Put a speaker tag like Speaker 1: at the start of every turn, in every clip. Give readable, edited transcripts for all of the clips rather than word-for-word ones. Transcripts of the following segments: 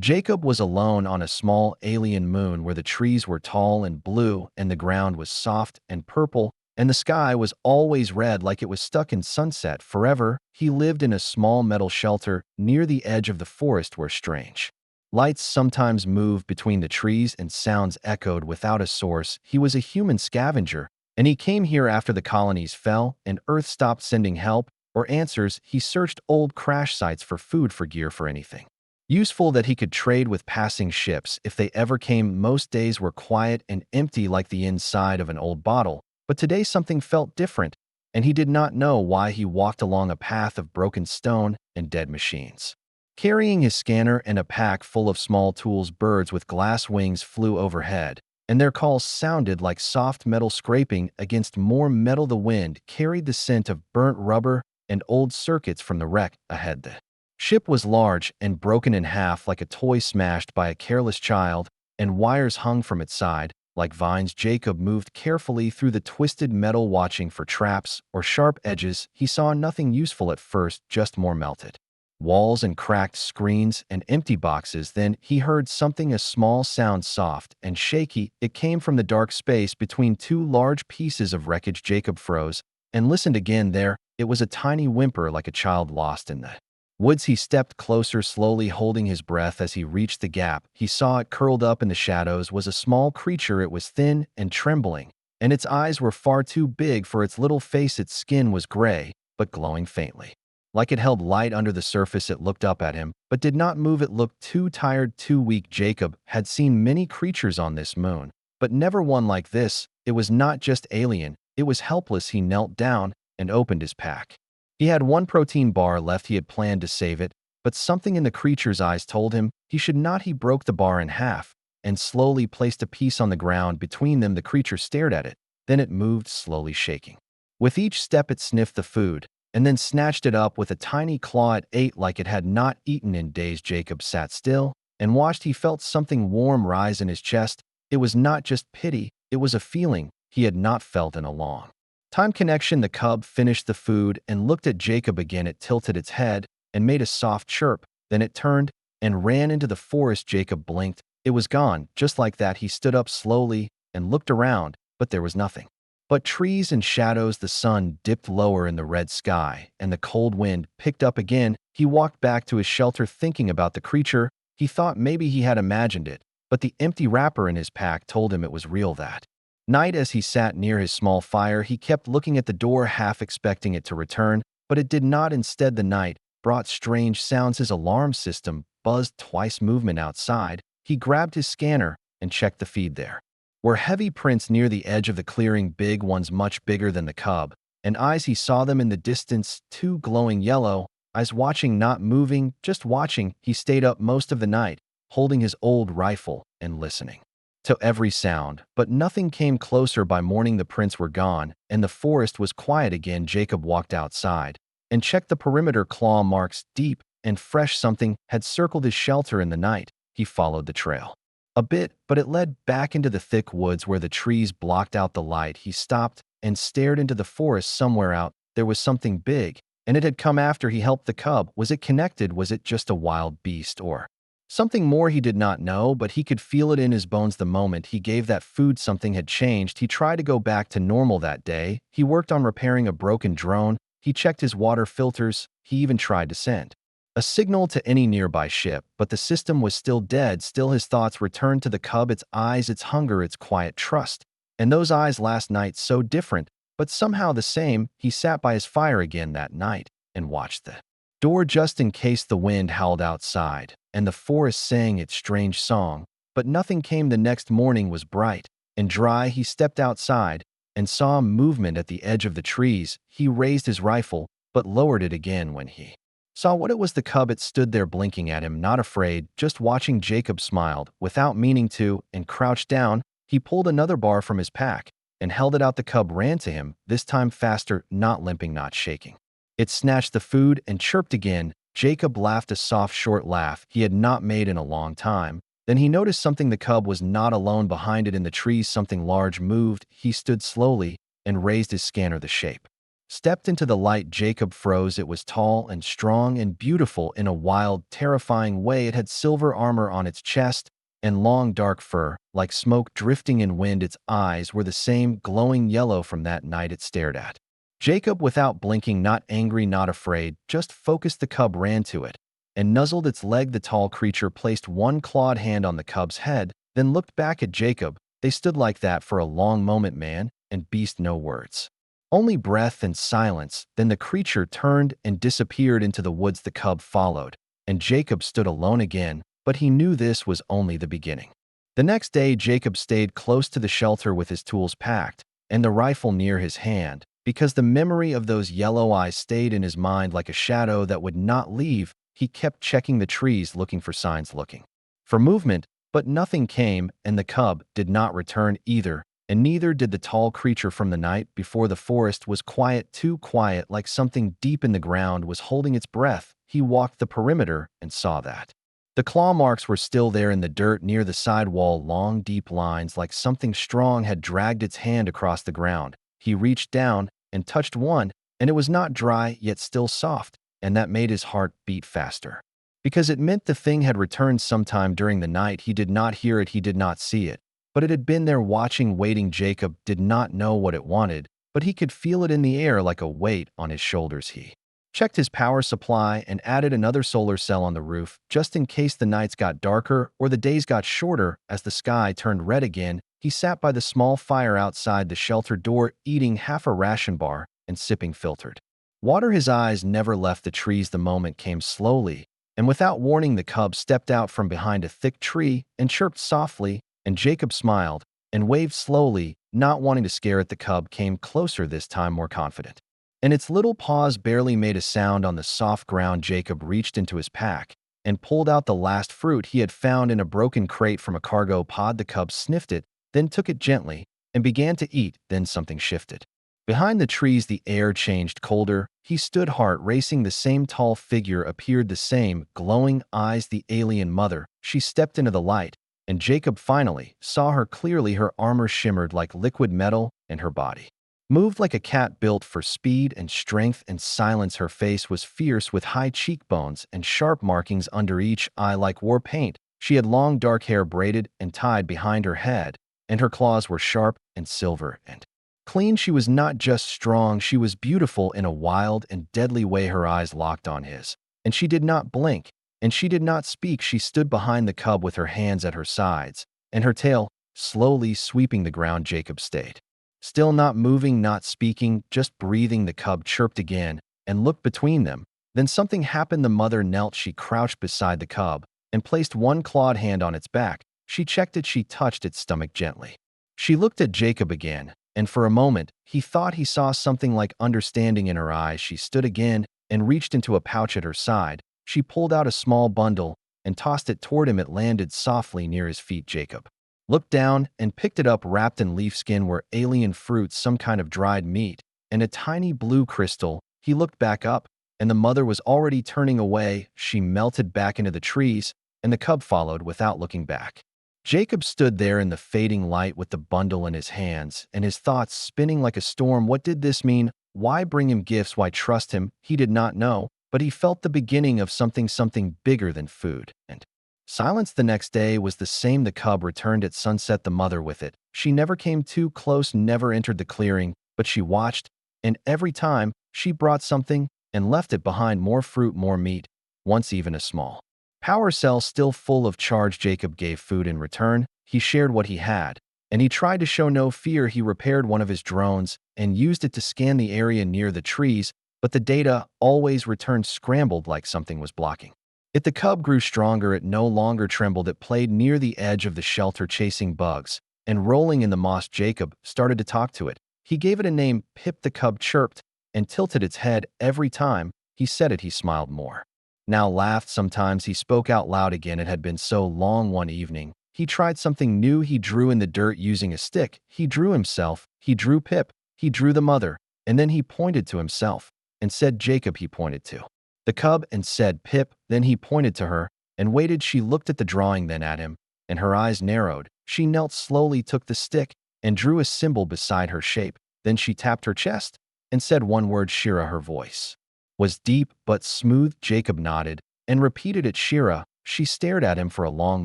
Speaker 1: Jacob was alone on a small alien moon where the trees were tall and blue and the ground was soft and purple and the sky was always red like it was stuck in sunset forever. He lived in a small metal shelter near the edge of the forest where strange lights sometimes moved between the trees and sounds echoed without a source. He was a human scavenger, and he came here after the colonies fell and Earth stopped sending help or answers. He searched old crash sites for food, for gear, for anything useful that he could trade with passing ships if they ever came. Most days were quiet and empty like the inside of an old bottle, but today something felt different, and he did not know why. He walked along a path of broken stone and dead machines. Carrying his scanner and a pack full of small tools, birds with glass wings flew overhead, and their calls sounded like soft metal scraping against more metal. The wind carried the scent of burnt rubber and old circuits from the wreck ahead. The ship was large and broken in half like a toy smashed by a careless child, and wires hung from its side like vines. Jacob moved carefully through the twisted metal, watching for traps or sharp edges. He saw nothing useful at first, just more melted walls and cracked screens and empty boxes. Then he heard something, a small sound, soft and shaky. It came from the dark space between two large pieces of wreckage. Jacob froze and listened again. There, it was, a tiny whimper like a child lost in the woods. He stepped closer, slowly holding his breath. As he reached the gap, he saw it curled up in the shadows was a small creature. It was thin and trembling, and its eyes were far too big for its little face. Its skin was gray, but glowing faintly, like it held light under the surface. It looked up at him, but did not move. It looked too tired, too weak. Jacob had seen many creatures on this moon, but never one like this. It was not just alien, it was helpless. He knelt down and opened his pack. He had one protein bar left. He had planned to save it, but something in the creature's eyes told him he should not. He broke the bar in half and slowly placed a piece on the ground between them. The creature stared at it. Then it moved, slowly shaking. With each step it sniffed the food and then snatched it up with a tiny claw. It ate like it had not eaten in days. Jacob sat still and watched. He felt something warm rise in his chest. It was not just pity, it was a feeling he had not felt in a long time. Connection. The cub finished the food and looked at Jacob again. It tilted its head and made a soft chirp. Then it turned and ran into the forest. Jacob blinked. It was gone, just like that. He stood up slowly and looked around, but there was nothing but trees and shadows. The sun dipped lower in the red sky, and the cold wind picked up again. He walked back to his shelter, thinking about the creature. He thought maybe he had imagined it, but the empty wrapper in his pack told him it was real. That night, as he sat near his small fire, he kept looking at the door, half expecting it to return, but it did not. Instead, the night brought strange sounds. His alarm system buzzed twice. Movement outside. He grabbed his scanner and checked the feed. There were heavy prints near the edge of the clearing, big ones, much bigger than the cub, and eyes. He saw them in the distance, two glowing yellow eyes, watching, not moving, just watching. He stayed up most of the night, holding his old rifle and listening to every sound, but nothing came closer. By morning, the prints were gone, and the forest was quiet again. Jacob walked outside and checked the perimeter. Claw marks, deep and fresh. Something had circled his shelter in the night. He followed the trail a bit, but it led back into the thick woods where the trees blocked out the light. He stopped and stared into the forest. Somewhere out there was something big, and it had come after he helped the cub. Was it connected? Was it just a wild beast or something more? He did not know, but he could feel it in his bones. The moment he gave that food, something had changed. He tried to go back to normal that day. He worked on repairing a broken drone. He checked his water filters. He even tried to send a signal to any nearby ship, but the system was still dead. Still, his thoughts returned to the cub, its eyes, its hunger, its quiet trust. And those eyes last night, so different, but somehow the same. He sat by his fire again that night and watched the door just in case. The wind howled outside, and the forest sang its strange song, but nothing came. The next morning was bright and dry. He stepped outside and saw movement at the edge of the trees. He raised his rifle, but lowered it again when he saw what it was. The cub. It stood there blinking at him, not afraid, just watching. Jacob smiled, without meaning to, and crouched down. He pulled another bar from his pack and held it out. The cub ran to him, this time faster, not limping, not shaking. It snatched the food and chirped again. Jacob laughed, a soft, short laugh he had not made in a long time. Then he noticed something. The cub was not alone. Behind it in the trees, something large moved. He stood slowly and raised his scanner. The shape stepped into the light. Jacob froze. It was tall and strong and beautiful in a wild, terrifying way. It had silver armor on its chest and long dark fur, like smoke drifting in wind. Its eyes were the same glowing yellow from that night it stared at. Jacob, without blinking, not angry, not afraid, just focused. The cub ran to it and nuzzled its leg. The tall creature placed one clawed hand on the cub's head, then looked back at Jacob. They stood like that for a long moment, man and beast, no words. Only breath and silence. Then the creature turned and disappeared into the woods. The cub followed, and Jacob stood alone again, but he knew this was only the beginning. The next day, Jacob stayed close to the shelter with his tools packed and the rifle near his hand, because the memory of those yellow eyes stayed in his mind like a shadow that would not leave. He kept checking the trees, looking for signs, looking for movement, but nothing came, and the cub did not return either, and neither did the tall creature from the night before. The forest was quiet, too quiet, like something deep in the ground was holding its breath. He walked the perimeter and saw that the claw marks were still there in the dirt near the side wall, long, deep lines like something strong had dragged its hand across the ground. He reached down and touched one, and it was not dry, yet still soft, and that made his heart beat faster, because it meant the thing had returned sometime during the night. He did not hear it, he did not see it, but it had been there watching, waiting. Jacob did not know what it wanted, but he could feel it in the air like a weight on his shoulders. He checked his power supply and added another solar cell on the roof, just in case the nights got darker or the days got shorter. As the sky turned red again, he sat by the small fire outside the shelter door, eating half a ration bar and sipping filtered water. His eyes never left the trees. The moment came slowly, and without warning, the cub stepped out from behind a thick tree and chirped softly, and Jacob smiled and waved slowly, not wanting to scare it. The cub came closer, this time more confident, and its little paws barely made a sound on the soft ground. Jacob reached into his pack and pulled out the last fruit he had found in a broken crate from a cargo pod. The cub sniffed it, then took it gently and began to eat. Then something shifted. Behind the trees, the air changed colder. He stood, heart racing. The same tall figure appeared, the same glowing eyes, the alien mother. She stepped into the light, and Jacob finally saw her clearly. Her armor shimmered like liquid metal, and her body moved like a cat, built for speed and strength and silence. Her face was fierce, with high cheekbones and sharp markings under each eye like war paint. She had long dark hair braided and tied behind her head, and her claws were sharp and silver and clean. She was not just strong, she was beautiful in a wild and deadly way. Her eyes locked on his, and she did not blink, and she did not speak. She stood behind the cub with her hands at her sides, and her tail slowly sweeping the ground. Jacob stayed still, not moving, not speaking, just breathing. The cub chirped again and looked between them. Then something happened. The mother knelt. She crouched beside the cub and placed one clawed hand on its back. She checked it. She touched its stomach gently. She looked at Jacob again, and for a moment, he thought he saw something like understanding in her eyes. She stood again and reached into a pouch at her side. She pulled out a small bundle and tossed it toward him. It landed softly near his feet. Jacob looked down and picked it up. Wrapped in leaf skin were alien fruits, some kind of dried meat, and a tiny blue crystal. He looked back up, and the mother was already turning away. She melted back into the trees, and the cub followed without looking back. Jacob stood there in the fading light with the bundle in his hands, and his thoughts spinning like a storm. What did this mean? Why bring him gifts? Why trust him? He did not know, but he felt the beginning of something bigger than food and silence. The next day was the same. The cub returned at sunset, the mother with it. She never came too close, never entered the clearing, but she watched, and every time she brought something and left it behind, more fruit, more meat, once even a small power cell still full of charge. Jacob gave food in return. He shared what he had, and he tried to show no fear. He repaired one of his drones and used it to scan the area near the trees, but the data always returned scrambled, like something was blocking it. The cub grew stronger. It no longer trembled. It played near the edge of the shelter, chasing bugs and rolling in the moss. Jacob started to talk to it. He gave it a name, Pip. The cub chirped and tilted its head. Every time he said it, he smiled more, now laughed. Sometimes he spoke out loud again. It had been so long. One evening, he tried something new. He drew in the dirt using a stick. He drew himself. He drew Pip. He drew the mother. And then he pointed to himself and said, Jacob. He pointed to the cub and said, Pip. Then he pointed to her and waited. She looked at the drawing, then at him, and her eyes narrowed. She knelt slowly, took the stick, and drew a symbol beside her shape. Then she tapped her chest. and said one word. Shira, her voice was deep but smooth. Jacob nodded and repeated it. Shira. She stared at him for a long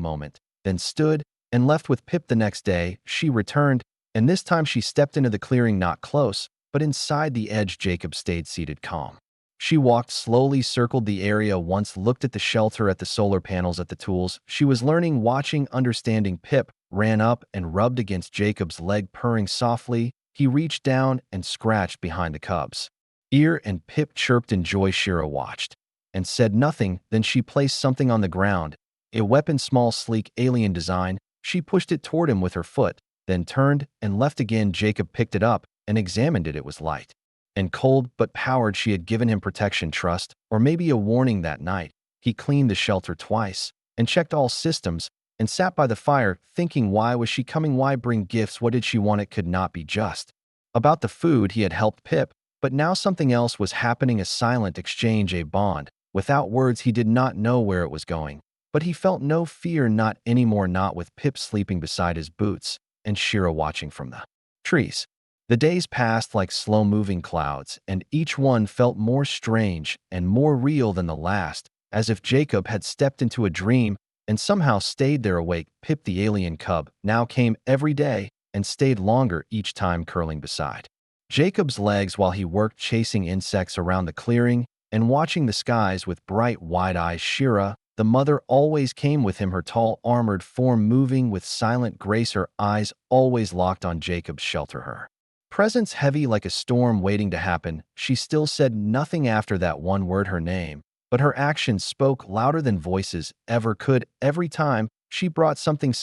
Speaker 1: moment, then stood and left with Pip. The next day, she returned, and this time she stepped into the clearing, not close, but inside the edge. Jacob stayed seated, calm. She walked slowly, circled the area once, looked at the shelter, at the solar panels, at the tools. She was learning, watching, understanding. Pip ran up and rubbed against Jacob's leg, purring softly. He reached down and scratched behind the cub's ear, and Pip chirped in joy. Shira watched and said nothing. Then she placed something on the ground, a weapon, small, sleek, alien design. She pushed it toward him with her foot, then turned and left again. Jacob picked it up and examined it. It was light and cold, but powered. She had given him protection, trust, or maybe a warning. That night, he cleaned the shelter twice and checked all systems and sat by the fire, thinking, why was she coming? Why bring gifts? What did she want? It could not be just about the food. He had helped Pip, but now something else was happening, a silent exchange, a bond. Without words, he did not know where it was going, but he felt no fear, not anymore, not with Pip sleeping beside his boots and Shira watching from the trees. The days passed like slow-moving clouds, and each one felt more strange and more real than the last, as if Jacob had stepped into a dream and somehow stayed there awake. Pip, the alien cub, now came every day and stayed longer each time, curling beside Jacob's legs while he worked, chasing insects around the clearing and watching the skies with bright, wide eyes. Shira, the mother, always came with him, her tall, armored form moving with silent grace, her eyes always locked on Jacob's shelter, her presence heavy like a storm waiting to happen. She still said nothing after that one word, her name, but her actions spoke louder than voices ever could. Every time she brought something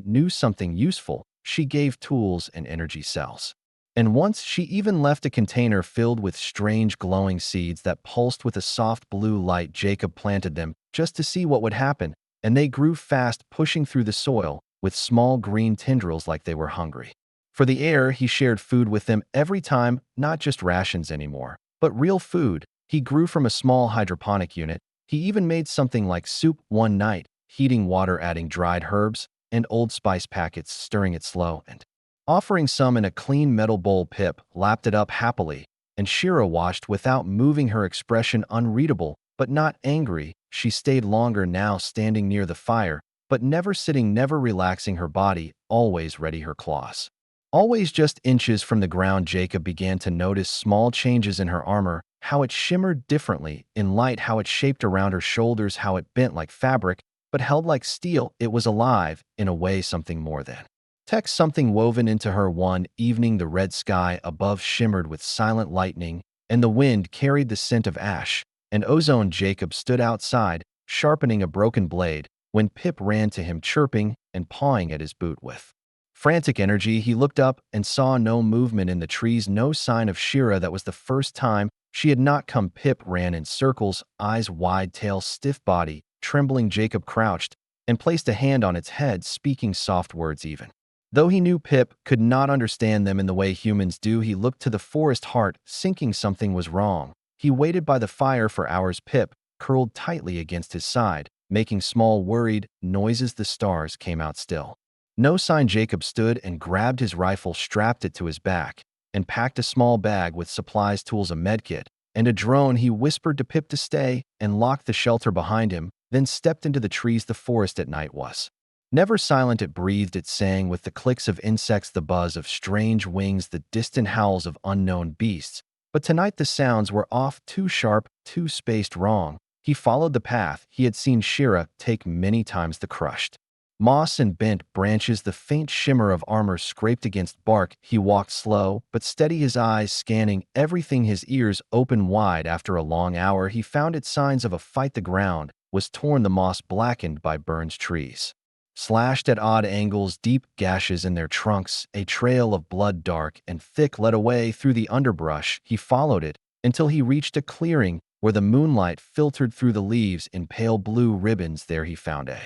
Speaker 1: new, something useful. She gave tools and energy cells. And once she even left a container filled with strange glowing seeds that pulsed with a soft blue light. Jacob planted them just to see what would happen, and they grew fast, pushing through the soil with small green tendrils like they were hungry for the air. He shared food with them every time, not just rations anymore, but real food. He grew from a small hydroponic unit. He even made something like soup one night, heating water, adding dried herbs and old spice packets, stirring it slow and offering some in a clean metal bowl. Pip lapped it up happily, and Shira watched without moving, her expression unreadable, but not angry. She stayed longer now, standing near the fire, but never sitting, never relaxing, her body always ready, her claws always just inches from the ground. Jacob began to notice small changes in her armor, how it shimmered differently in light, how it shaped around her shoulders, how it bent like fabric, but held like steel. It was alive, in a way, something more than text, something woven into her. One evening, the red sky above shimmered with silent lightning, and the wind carried the scent of ash and ozone. Jacob stood outside, sharpening a broken blade, when Pip ran to him, chirping and pawing at his boot with frantic energy. He looked up and saw no movement in the trees, no sign of Shira. That was the first time she had not come. Pip ran in circles, eyes wide, tail stiff, body trembling. Jacob crouched and placed a hand on its head, speaking soft words, even though he knew Pip could not understand them in the way humans do. He looked to the forest, heart sinking. Something was wrong. He waited by the fire for hours, Pip curled tightly against his side, making small, worried noises. The stars came out still. No sign. Jacob stood and grabbed his rifle, strapped it to his back, and packed a small bag with supplies, tools, a medkit, and a drone. He whispered to Pip to stay and locked the shelter behind him, then stepped into the trees. The forest at night was never silent. It breathed, it sang with the clicks of insects, the buzz of strange wings, the distant howls of unknown beasts. But tonight the sounds were off, too sharp, too spaced, wrong. He followed the path he had seen Shira take many times, the crushed moss and bent branches, the faint shimmer of armor scraped against bark. He walked slow but steady, his eyes scanning everything, his ears open wide. After a long hour, he found it signs of a fight. The ground was torn, the moss blackened by burned trees slashed at odd angles, deep gashes in their trunks. A trail of blood, dark and thick, led away through the underbrush. He followed it until he reached a clearing where the moonlight filtered through the leaves in pale blue ribbons. There he found a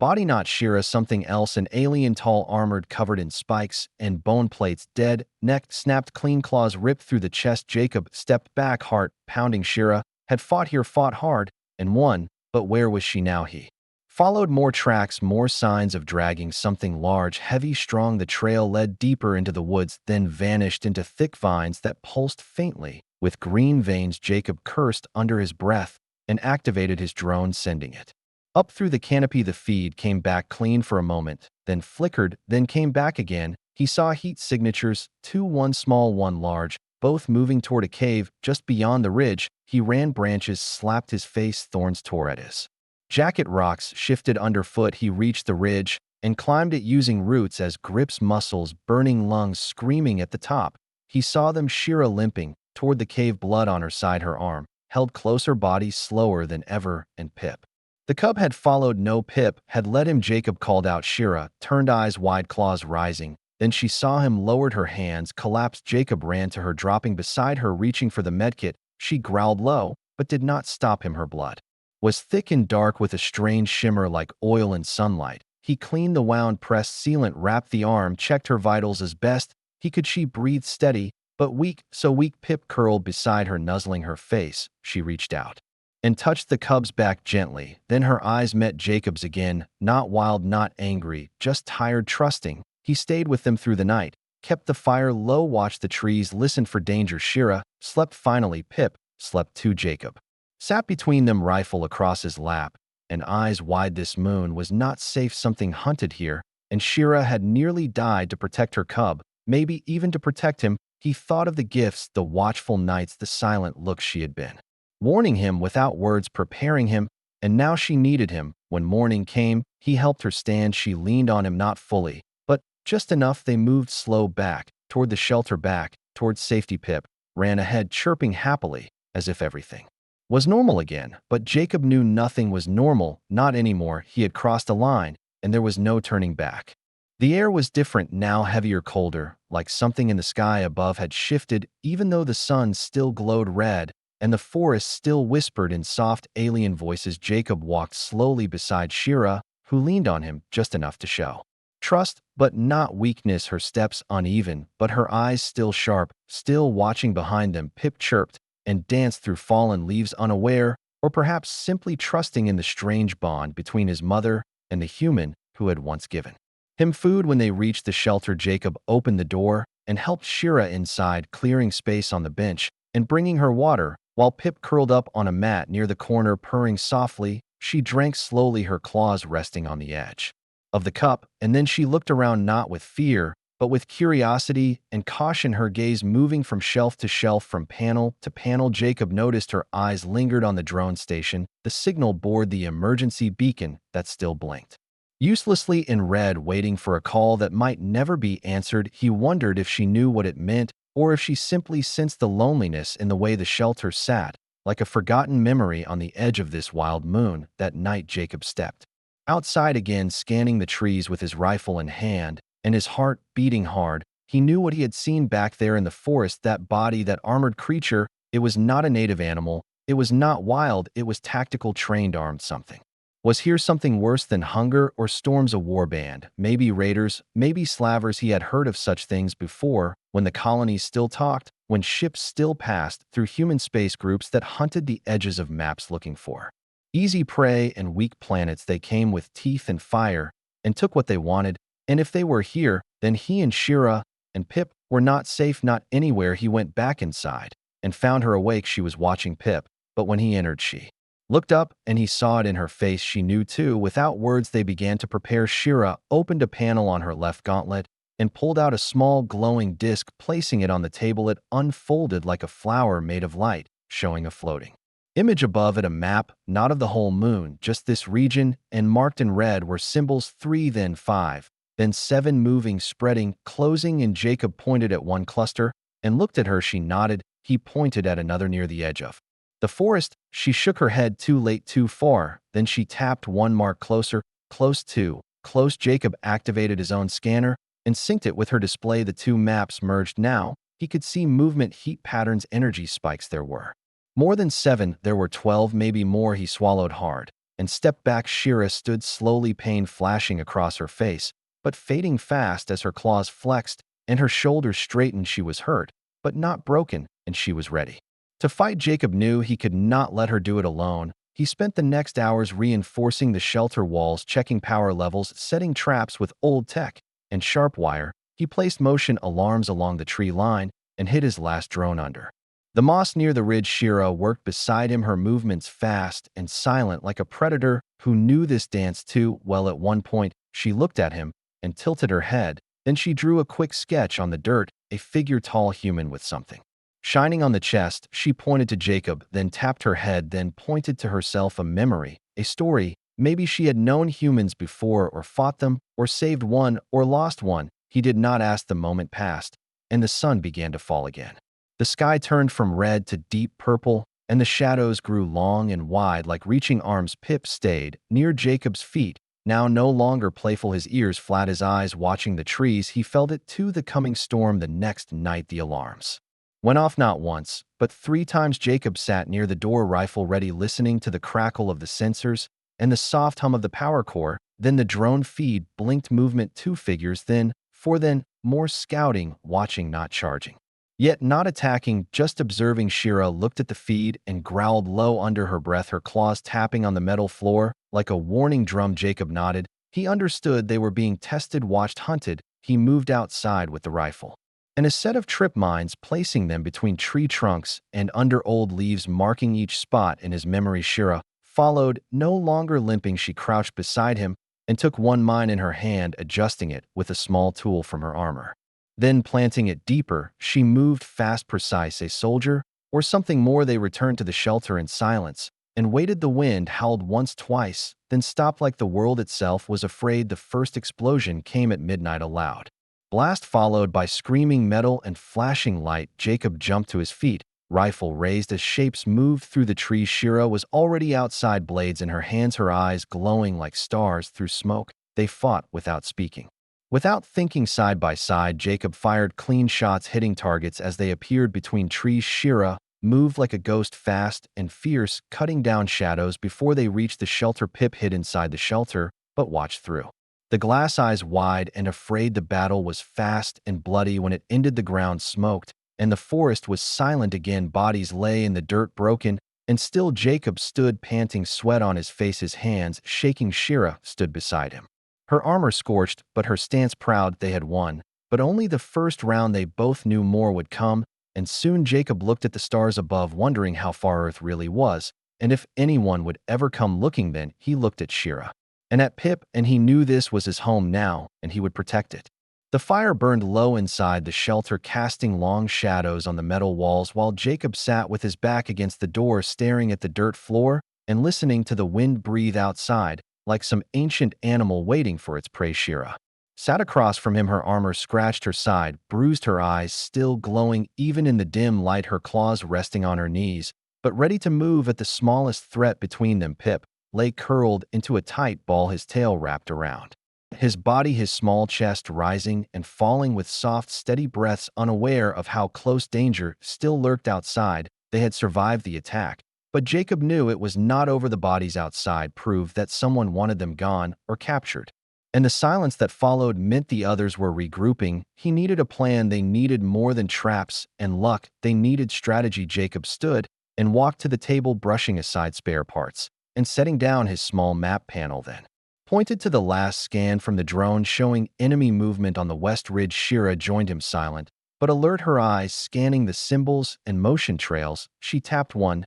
Speaker 1: body, not Shira, something else, an alien, tall, armored, covered in spikes and bone plates, dead, neck snapped clean, claws ripped through the chest. Jacob stepped back, heart pounding. Shira had fought here, fought hard, and won, but where was she now? He Followed more tracks, more signs of dragging something large, heavy, strong. The trail led deeper into the woods, then vanished into thick vines that pulsed faintly. With green veins, Jacob cursed under his breath and activated his drone, sending it up through the canopy. The feed came back clean for a moment, then flickered, then came back again. He saw heat signatures, two, one small, one large, both moving toward a cave just beyond the ridge. He ran, branches slapped his face, thorns tore at his jacket, rocks shifted underfoot. He reached the ridge and climbed it using roots as grips, muscles, burning lungs screaming at the top. He saw them, Shira limping toward the cave, blood on her side, her arm held closer, body slower than ever, and Pip. The cub had followed. No, Pip had led him. Jacob called out. Shira turned, eyes wide, claws rising. Then she saw him, lowered her hands, collapsed. Jacob ran to her, dropping beside her, reaching for the medkit. She growled low, but did not stop him. Her blood was thick and dark with a strange shimmer like oil in sunlight. He cleaned the wound, pressed sealant, wrapped the arm, checked her vitals as best he could. She breathed steady, but weak, so weak. Pip curled beside her, nuzzling her face. She reached out and touched the cub's back gently. Then her eyes met Jacob's again, not wild, not angry, just tired, trusting. He stayed with them through the night, kept the fire low, watched the trees, listened for danger. Shira slept finally. Pip slept too. Jacob sat between them, rifle across his lap, and eyes wide. This moon was not safe. Something hunted here, and Shira had nearly died to protect her cub, maybe even to protect him. He thought of the gifts, the watchful nights, the silent looks she had been warning him without words, preparing him, and now she needed him. When morning came, he helped her stand. She leaned on him, not fully, but just enough. They moved slow back, toward the shelter, back, toward safety. Pip ran ahead, chirping happily, as if everything was normal again. But Jacob knew nothing was normal, not anymore. He had crossed a line, and there was no turning back. The air was different now, heavier, colder, like something in the sky above had shifted. Even though the sun still glowed red, and the forest still whispered in soft, alien voices, Jacob walked slowly beside Shira, who leaned on him just enough to show trust, but not weakness. Her steps uneven, but her eyes still sharp, still watching behind them. Pip chirped and danced through fallen leaves, unaware, or perhaps simply trusting in the strange bond between his mother and the human who had once given him food. When they reached the shelter, Jacob opened the door and helped Shira inside, clearing space on the bench and bringing her water, while Pip curled up on a mat near the corner, purring softly. She drank slowly, her claws resting on the edge of the cup, and then she looked around, not with fear, but with curiosity and caution, her gaze moving from shelf to shelf, from panel to panel. Jacob noticed her eyes lingered on the drone station, the signal board, the emergency beacon that still blinked uselessly in red, waiting for a call that might never be answered. He wondered if she knew what it meant, or if she simply sensed the loneliness in the way the shelter sat, like a forgotten memory on the edge of this wild moon. That night, Jacob stepped outside again, scanning the trees with his rifle in hand, and his heart beating hard. He knew what he had seen back there in the forest, that body, that armored creature. It was not a native animal. It was not wild. It was tactical, trained, armed. Something was here, something worse than hunger or storms. A warband, maybe raiders, maybe slavers. He had heard of such things before, when the colonies still talked, when ships still passed through human space, groups that hunted the edges of maps looking for easy prey and weak planets. They came with teeth and fire and took what they wanted, and if they were here, then he and Shira and Pip were not safe, not anywhere. He went back inside and found her awake. She was watching Pip, but when he entered, she looked up, and he saw it in her face. She knew too. Without words, they began to prepare. Shira opened a panel on her left gauntlet and pulled out a small glowing disc, placing it on the table. It unfolded like a flower made of light, showing a floating image above it, a map, not of the whole moon, just this region, and marked in red were symbols: 3, then 5, then 7, moving, spreading, closing. And Jacob pointed at one cluster and looked at her. She nodded. He pointed at another near the edge of the forest. She shook her head. Too late, too far. Then she tapped one mark: closer, close to, close. Jacob activated his own scanner and synced it with her display. The two maps merged now. He could see movement, heat patterns, energy spikes. There were more than 7, there were 12, maybe more. He swallowed hard and stepped back. Shira stood slowly, pain flashing across her face, but fading fast as her claws flexed and her shoulders straightened. She was hurt, but not broken, and she was ready to fight. Jacob knew he could not let her do it alone. He spent the next hours reinforcing the shelter walls, checking power levels, setting traps with old tech and sharp wire. He placed motion alarms along the tree line and hid his last drone under the moss near the ridge. Shira worked beside him, her movements fast and silent like a predator who knew this dance too well. At one point, she looked at him and tilted her head. Then she drew a quick sketch on the dirt, a figure, tall human with something shining on the chest. She pointed to Jacob, then tapped her head, then pointed to herself. A memory, a story. Maybe she had known humans before, or fought them, or saved one, or lost one. He did not ask. The moment passed, and the sun began to fall again. The sky turned from red to deep purple, and the shadows grew long and wide like reaching arms. Pip stayed near Jacob's feet, now no longer playful, his ears flat, his eyes watching the trees. He felt it too, the coming storm. The next night the alarms went off not once, but 3 times. Jacob sat near the door, rifle ready, listening to the crackle of the sensors and the soft hum of the power core. Then the drone feed blinked, movement, 2 figures, then 4, then more, scouting, watching, not charging, yet not attacking, just observing. Shira looked at the feed and growled low under her breath, her claws tapping on the metal floor like a warning drum. Jacob nodded. He understood they were being tested, watched, hunted. He moved outside with the rifle and a set of trip mines, placing them between tree trunks and under old leaves, marking each spot in his memory. Shira followed, no longer limping. She crouched beside him and took one mine in her hand, adjusting it with a small tool from her armor. Then, planting it deeper, she moved fast, precise. A soldier or something more. They returned to the shelter in silence and waited. The wind howled once, twice, then stopped like the world itself was afraid. The first explosion came at midnight, a loud blast followed by screaming metal and flashing light. Jacob jumped to his feet, rifle raised as shapes moved through the trees. Shira was already outside, blades in her hands, her eyes glowing like stars through smoke. They fought without speaking, without thinking. Side by side, Jacob fired clean shots, hitting targets as they appeared between trees. Shira moved like a ghost, fast and fierce, cutting down shadows before they reached the shelter. Pip hid inside the shelter, but watched through the glass, eyes wide and afraid. The battle was fast and bloody. When it ended, the ground smoked, and the forest was silent again. Bodies lay in the dirt, broken and still. Jacob stood, panting, sweat on his face, his hands shaking. Shira stood beside him, her armor scorched, but her stance proud. They had won, but only the first round. They both knew more would come, and soon. Jacob looked at the stars above, wondering how far Earth really was, and if anyone would ever come looking. Then he looked at Shira and at Pip, and he knew this was his home now, and he would protect it. The fire burned low inside the shelter, casting long shadows on the metal walls, while Jacob sat with his back against the door, staring at the dirt floor and listening to the wind breathe outside, like some ancient animal waiting for its prey. Shira sat across from him, her armor scratched her side, bruised, her eyes still glowing even in the dim light, her claws resting on her knees, but ready to move at the smallest threat. Between them, Pip lay curled into a tight ball, his tail wrapped around his body, his small chest rising and falling with soft, steady breaths, unaware of how close danger still lurked outside. They had survived the attack, but Jacob knew it was not over. The bodies outside proved that someone wanted them gone or captured, and the silence that followed meant the others were regrouping. He needed a plan. They needed more than traps and luck. They needed strategy. Jacob stood and walked to the table, brushing aside spare parts and setting down his small map panel, then pointed to the last scan from the drone showing enemy movement on the west ridge. Shira joined him, silent but alert, her eyes scanning the symbols and motion trails. She tapped one,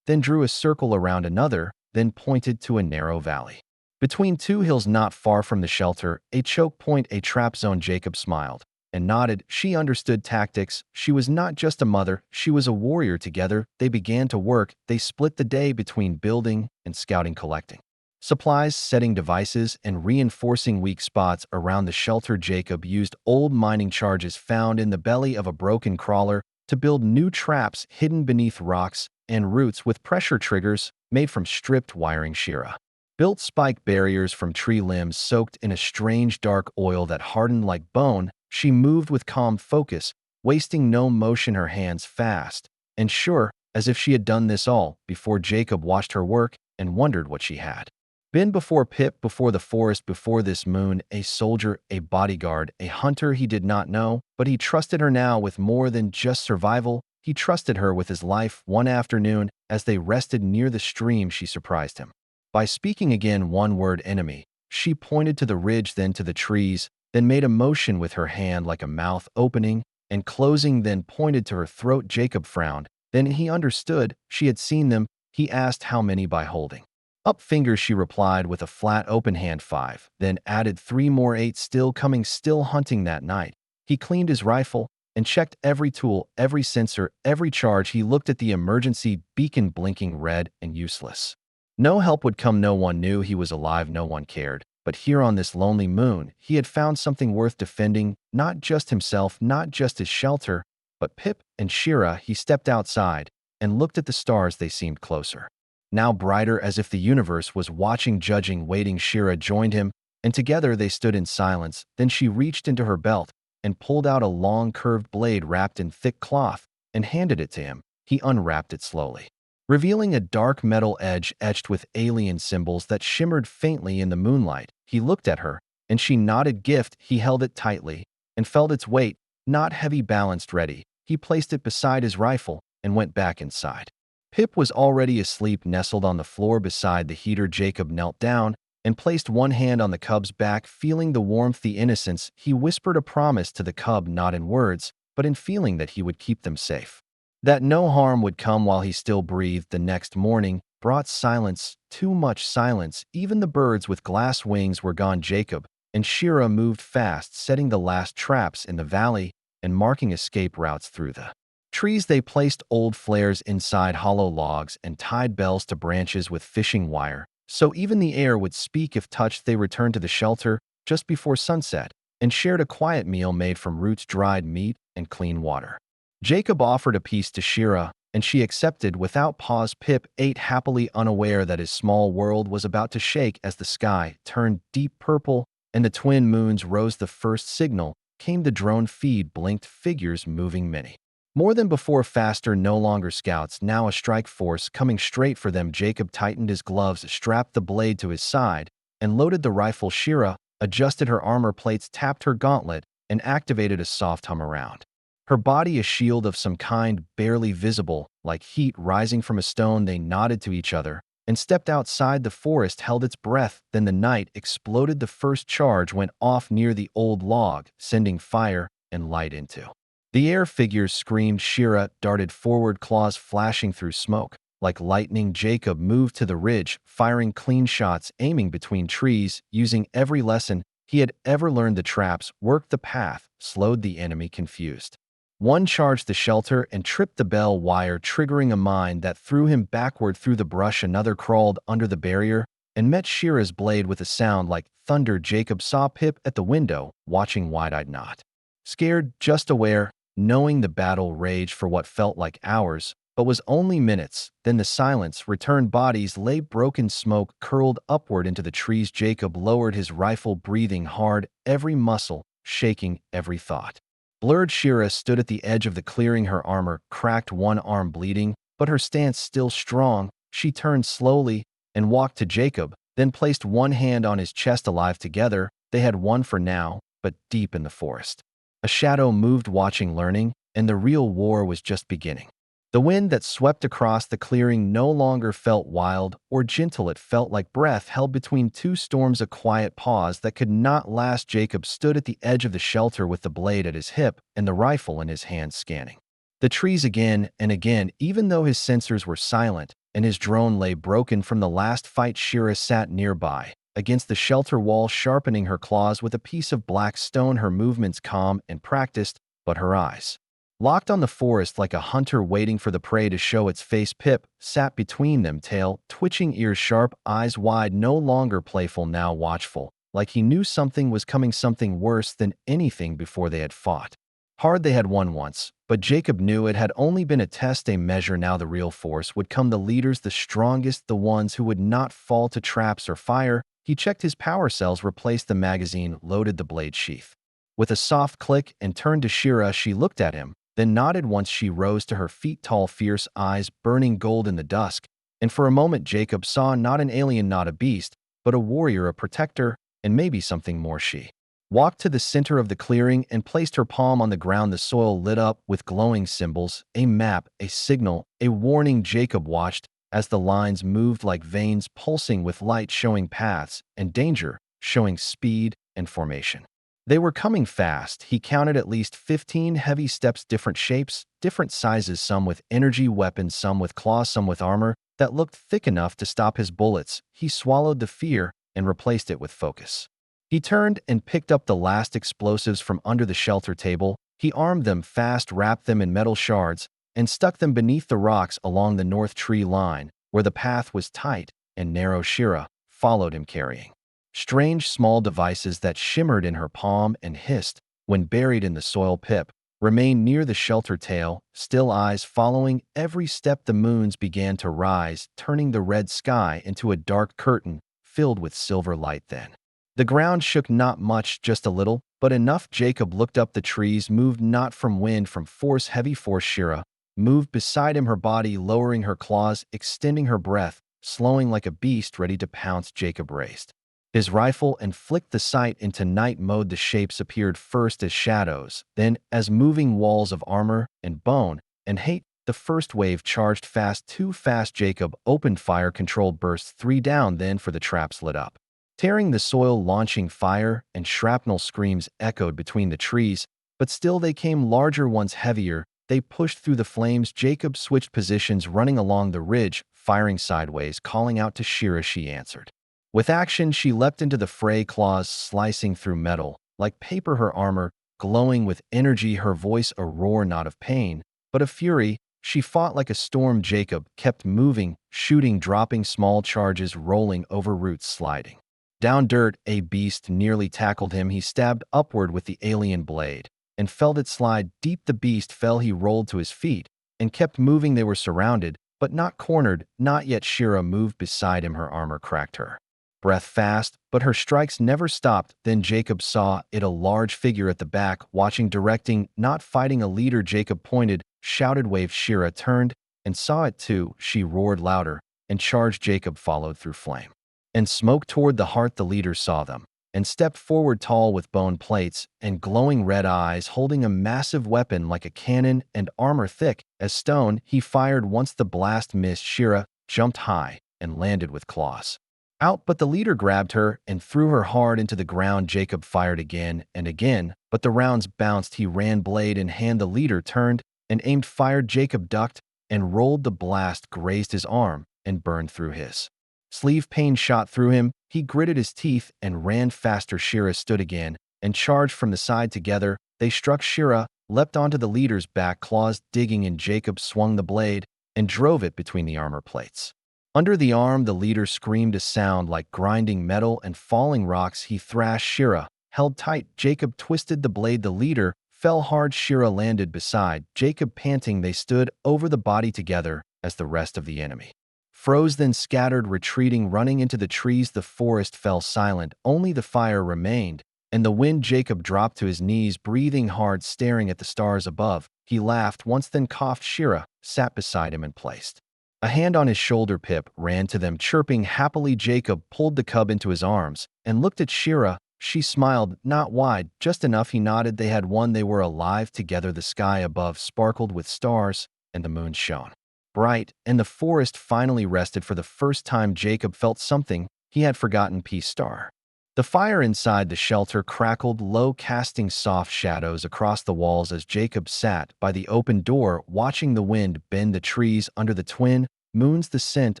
Speaker 1: then drew a circle around another, then pointed to a narrow valley between 2 hills not far from the shelter, a choke point, a trap zone. Jacob smiled and nodded. She understood tactics. She was not just a mother, she was a warrior. Together, they began to work. They split the day between building and scouting, collecting supplies, setting devices, and reinforcing weak spots around the shelter. Jacob used old mining charges found in the belly of a broken crawler to build new traps hidden beneath rocks and roots with pressure triggers made from stripped wiring. Shira built spike barriers from tree limbs soaked in a strange dark oil that hardened like bone. She moved with calm focus, wasting no motion, her hands fast and sure, as if she had done this all before. Jacob watched her work and wondered what she had been before. Pip, before the forest, before this moon, a soldier, a bodyguard, a hunter. He did not know, but he trusted her now with more than just survival. he trusted her with his life. One afternoon, as they rested near the stream, she surprised him. By speaking again one word, enemy, she pointed to the ridge, then to the trees, then made a motion with her hand like a mouth opening and closing, then pointed to her throat. Jacob frowned. Then he understood. She had seen them. He asked how many by holding up fingers. She replied with a flat open hand, 5, then added 3 more, 8, still coming, still hunting that night. He cleaned his rifle and checked every tool, every sensor, every charge. He looked at the emergency beacon blinking red and useless. No help would come. No one knew he was alive. No one cared. But here on this lonely moon, he had found something worth defending, not just himself, not just his shelter, but Pip and Shira. He stepped outside and looked at the stars. They seemed closer, now brighter, as if the universe was watching, judging, waiting. Shira joined him, and together they stood in silence. Then she reached into her belt and pulled out a long curved blade wrapped in thick cloth and handed it to him. He unwrapped it slowly, revealing a dark metal edge etched with alien symbols that shimmered faintly in the moonlight. He looked at her, and she nodded. Gift. He held it tightly and felt its weight, not heavy, balanced, ready. He placed it beside his rifle and went back inside. Pip was already asleep, nestled on the floor beside the heater. Jacob knelt down and placed one hand on the cub's back, feeling the warmth, the innocence. He whispered a promise to the cub, not in words, but in feeling, that he would keep them safe, that no harm would come while he still breathed. The next morning brought silence, too much silence. Even the birds with glass wings were gone. Jacob and Shira moved fast, setting the last traps in the valley and marking escape routes through the trees. They placed old flares inside hollow logs and tied bells to branches with fishing wire, so even the air would speak if touched. They returned to the shelter just before sunset and shared a quiet meal made from roots, dried meat, and clean water. Jacob offered a piece to Shira, and she accepted without pause. Pip ate happily, unaware that his small world was about to shake as the sky turned deep purple and the twin moons rose. The first signal came. The drone feed blinked, figures moving, many more than before, faster, no longer scouts, now a strike force coming straight for them. Jacob tightened his gloves, strapped the blade to his side, and loaded the rifle. Shira adjusted her armor plates, tapped her gauntlet, and activated a soft hum around her body, a shield of some kind, barely visible, like heat rising from a stone. They nodded to each other and stepped outside. The forest held its breath. Then the night exploded. The first charge went off near the old log, sending fire and light into the air. Figures screamed. Shira darted forward, claws flashing through smoke like lightning. Jacob moved to the ridge, firing clean shots, aiming between trees, using every lesson he had ever learned. The traps worked, the path slowed the enemy, confused. One charged the shelter and tripped the bell wire, triggering a mine that threw him backward through the brush. Another crawled under the barrier and met Shira's blade with a sound like thunder. Jacob saw Pip at the window, watching wide-eyed, not scared, just aware, knowing the battle raged for what felt like hours, but was only minutes. Then the silence returned. Bodies lay, broken, smoke curled upward into the trees. Jacob lowered his rifle, breathing hard, every muscle shaking, every thought blurred. Shira stood at the edge of the clearing, her armor cracked, one arm bleeding, but her stance still strong. She turned slowly and walked to Jacob, then placed one hand on his chest. Alive together, they had won for now, but deep in the forest, a shadow moved, watching, learning, and the real war was just beginning. The wind that swept across the clearing no longer felt wild or gentle. It felt like breath held between two storms, a quiet pause that could not last. Jacob stood at the edge of the shelter with the blade at his hip and the rifle in his hand, scanning the trees again and again, even though his sensors were silent and his drone lay broken from the last fight. Shira sat nearby, against the shelter wall, sharpening her claws with a piece of black stone, her movements calm and practiced, but her eyes locked on the forest like a hunter waiting for the prey to show its face. Pip sat between them, tail twitching, ears sharp, eyes wide, no longer playful, now watchful, like he knew something was coming, something worse than anything before. They had fought hard, they had won once, but Jacob knew it had only been a test, a measure. Now the real force would come, the leaders, the strongest, the ones who would not fall to traps or fire. He checked his power cells, replaced the magazine, loaded the blade sheath with a soft click, and turned to Shira. She looked at him, then nodded once. She rose to her feet, tall, fierce eyes burning gold in the dusk, and for a moment Jacob saw not an alien, not a beast, but a warrior, a protector, and maybe something more. She walked to the center of the clearing and placed her palm on the ground. The soil lit up with glowing symbols, a map, a signal, a warning. Jacob watched as the lines moved like veins pulsing with light showing paths and danger showing speed and formation. They were coming fast. He counted at least 15 heavy steps, different shapes, different sizes, some with energy weapons, some with claws, some with armor that looked thick enough to stop his bullets. He swallowed the fear and replaced it with focus. He turned and picked up the last explosives from under the shelter table. He armed them fast, wrapped them in metal shards, and stuck them beneath the rocks along the north tree line, where the path was tight and narrow. Shira followed him carrying strange small devices that shimmered in her palm and hissed when buried in the soil. Pip remained near the shelter tail, still eyes following every step. The moons began to rise, turning the red sky into a dark curtain filled with silver light. Then the ground shook, not much, just a little, but enough. Jacob looked up. The trees moved, not from wind, from force, heavy force. Shira moved beside him, her body lowering, her claws extending, her breath slowing like a beast ready to pounce. Jacob raised his rifle and flicked the sight into night mode. The shapes appeared first as shadows, then as moving walls of armor and bone and hate. The first wave charged fast, too fast. Jacob opened fire. Controlled bursts, 3 down. Then for the traps lit up, tearing the soil, launching fire, and shrapnel screams echoed between the trees, but still they came, larger ones, heavier. They pushed through the flames. Jacob switched positions, running along the ridge, firing sideways, calling out to Shira. She answered with action. She leapt into the fray, claws slicing through metal like paper, her armor glowing with energy, her voice a roar, not of pain, but of fury. She fought like a storm. Jacob kept moving, shooting, dropping small charges, rolling over roots, sliding down dirt. A beast nearly tackled him. He stabbed upward with the alien blade and felt it slide deep. The beast fell. He rolled to his feet and kept moving. They were surrounded, but not cornered, not yet. Shira moved beside him, her armor cracked, her breath fast, but her strikes never stopped. Then Jacob saw it, a large figure at the back, watching, directing, not fighting. A leader. Jacob pointed, shouted, waved. Shira turned and saw it too. She roared louder and charged. Jacob followed through flame and smoke toward the heart. The leader saw them and stepped forward, tall with bone plates and glowing red eyes, holding a massive weapon like a cannon and armor thick as stone. He fired once. The blast missed. Shira jumped high and landed with claws out, but the leader grabbed her and threw her hard into the ground. Jacob fired again and again, but the rounds bounced. He ran, blade in hand. The leader turned and aimed, fired. Jacob ducked and rolled. The blast grazed his arm and burned through his sleeve. Pain shot through him. He gritted his teeth and ran faster. Shira stood again and charged from the side. Together they struck. Shira leapt onto the leader's back, claws digging in. Jacob swung the blade and drove it between the armor plates. Under the arm, the leader screamed, a sound like grinding metal and falling rocks. He thrashed. Shira held tight. Jacob twisted the blade. The leader fell hard. Shira landed beside Jacob, panting. They stood over the body together as the rest of the enemy froze, then scattered, retreating, running into the trees. The forest fell silent. Only the fire remained, and the wind. Jacob dropped to his knees, breathing hard, staring at the stars above. He laughed once, then coughed. Shira sat beside him and placed a hand on his shoulder. Pip ran to them, chirping happily. Jacob pulled the cub into his arms and looked at Shira. She smiled, not wide, just enough. He nodded. They had won. They were alive together. The sky above sparkled with stars, and the moon shone bright, and the forest finally rested. For the first time, Jacob felt something he had forgotten, peace. Star. The fire inside the shelter crackled low, casting soft shadows across the walls as Jacob sat by the open door, watching the wind bend the trees under the twin moons. The scent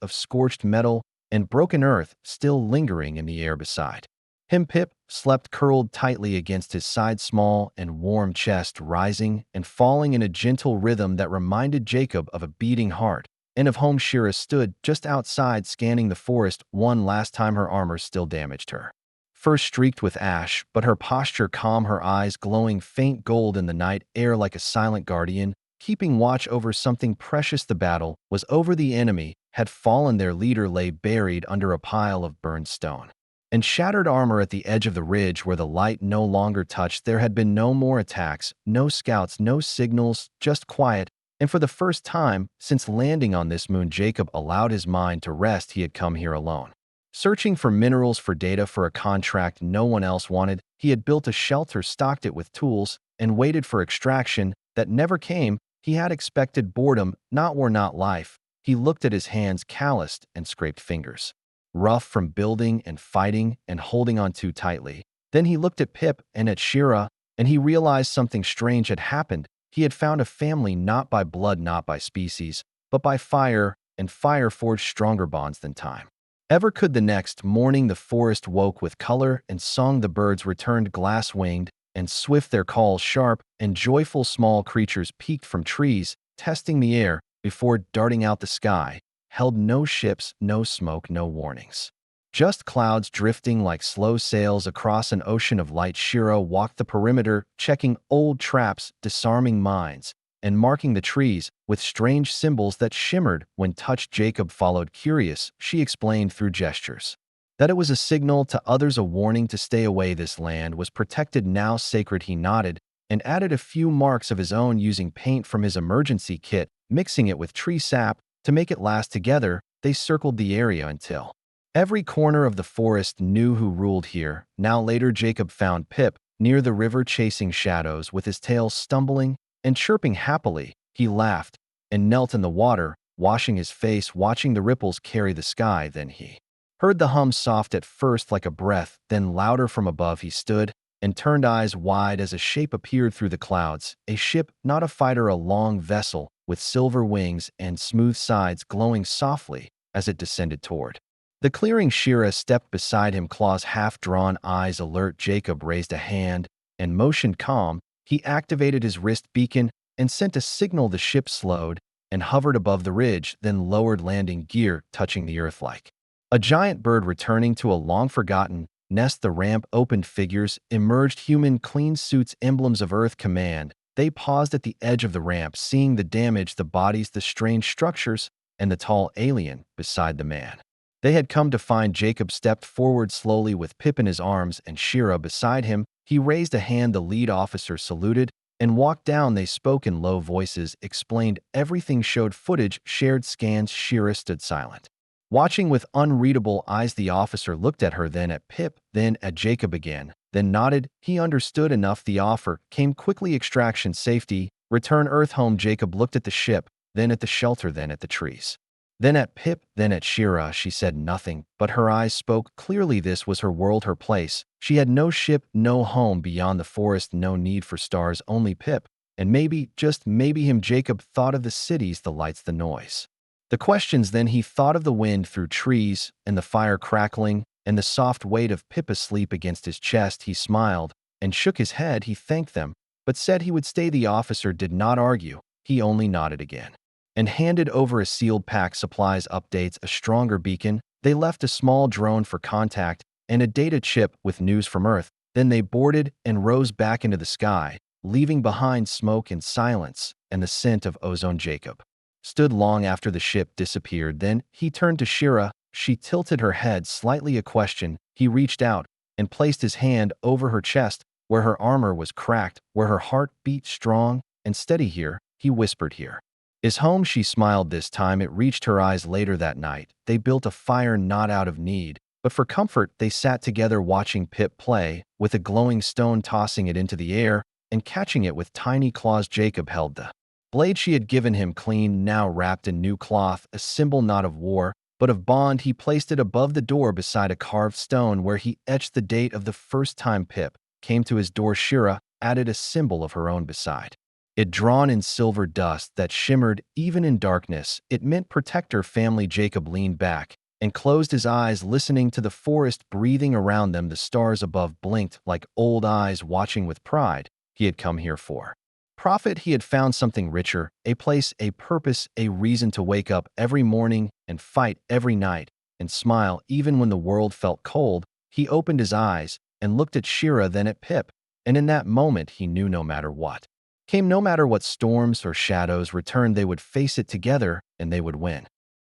Speaker 1: of scorched metal and broken earth still lingering in the air beside him. Pip slept curled tightly against his side, small and warm chest rising and falling in a gentle rhythm that reminded Jacob of a beating heart and of home. Shira stood just outside, scanning the forest one last time. Her armor still damaged, her fur streaked with ash, but her posture calm, her eyes glowing faint gold in the night air like a silent guardian, keeping watch over something precious. The battle was over. The enemy had fallen. Their leader lay buried under a pile of burned stone and shattered armor at the edge of the ridge where the light no longer touched. There had been no more attacks, no scouts, no signals, just quiet. And for the first time since landing on this moon, Jacob allowed his mind to rest. He had come here alone, searching for minerals, for data, for a contract no one else wanted. He had built a shelter, stocked it with tools, and waited for extraction that never came. He had expected boredom, not war, not life. He looked at his hands, calloused and scraped fingers, rough from building and fighting and holding on too tightly. Then he looked at Pip and at Shira, and he realized something strange had happened. He had found a family not by blood, not by species, but by fire, and fire forged stronger bonds than time ever could. The next morning the forest woke with color and song. The birds returned, glass-winged and swift, their calls sharp and joyful. Small creatures peeked from trees, testing the air before darting out. The sky held no ships, no smoke, no warnings. Just clouds drifting like slow sails across an ocean of light. Shiro walked the perimeter, checking old traps, disarming mines, and marking the trees with strange symbols that shimmered when touched. Jacob followed, curious. She explained through gestures that it was a signal to others, a warning to stay away. This land was protected, now sacred. He nodded and added a few marks of his own, using paint from his emergency kit, mixing it with tree sap to make it last. Together, they circled the area until every corner of the forest knew who ruled here. Now later, Jacob found Pip near the river, chasing shadows with his tail, stumbling and chirping happily. He laughed and knelt in the water, washing his face, watching the ripples carry the sky. Then he heard the hum, soft at first like a breath, then louder from above. He stood and turned, eyes wide, as a shape appeared through the clouds. A ship, not a fighter, a long vessel with silver wings and smooth sides, glowing softly as it descended toward the clearing. Shira stepped beside him, claws half-drawn, eyes alert. Jacob raised a hand and motioned calm. He activated his wrist beacon and sent a signal. The ship slowed and hovered above the ridge, then lowered, landing gear touching the earth like a giant bird returning to a long-forgotten nest. The ramp opened, figures emerged, human, clean suits, emblems of Earth Command. They paused at the edge of the ramp, seeing the damage, the bodies, the strange structures, and the tall alien beside the man they had come to find. Jacob stepped forward slowly with Pip in his arms and Shira beside him. He raised a hand. The lead officer saluted and walked down. They spoke in low voices, explained everything, showed footage, shared scans. Shira stood silent, watching with unreadable eyes. The officer looked at her, then at Pip, then at Jacob again, then nodded. He understood enough. The offer came quickly: extraction, safety, return Earth home. Jacob looked at the ship, then at the shelter, then at the trees, then at Pip, then at Shira. She said nothing, but her eyes spoke clearly. This was her world, her place. She had no ship, no home beyond the forest, no need for stars, only Pip, and maybe, just maybe, him. Jacob thought of the cities, the lights, the noise, the questions. Then he thought of the wind through trees and the fire crackling and the soft weight of Pip asleep against his chest. He smiled and shook his head. He thanked them, but said he would stay. The officer did not argue. He only nodded again and handed over a sealed pack, supplies, updates, a stronger beacon. They left a small drone for contact and a data chip with news from Earth. Then they boarded and rose back into the sky, leaving behind smoke and silence and the scent of ozone. Jacob stood long after the ship disappeared. Then he turned to Shira. She tilted her head slightly, a question. He reached out and placed his hand over her chest, where her armor was cracked, where her heart beat strong and steady. Here, he whispered, here is home. She smiled this time. It reached her eyes. Later that night, they built a fire, not out of need, but for comfort. They sat together, watching Pip play with a glowing stone, tossing it into the air and catching it with tiny claws. Jacob held the blade she had given him, clean, now wrapped in new cloth, a symbol not of war, but of bond. He placed it above the door beside a carved stone where he etched the date of the first time Pip came to his door. Shira added a symbol of her own beside it, drawn in silver dust that shimmered even in darkness. It meant protect her family. Jacob leaned back and closed his eyes, listening to the forest breathing around them. The stars above blinked like old eyes watching with pride. He had come here for profit. He had found something richer, a place, a purpose, a reason to wake up every morning and fight every night and smile even when the world felt cold. He opened his eyes and looked at Shira, then at Pip, and in that moment he knew no matter what came, no matter what storms or shadows returned, they would face it together and they would win.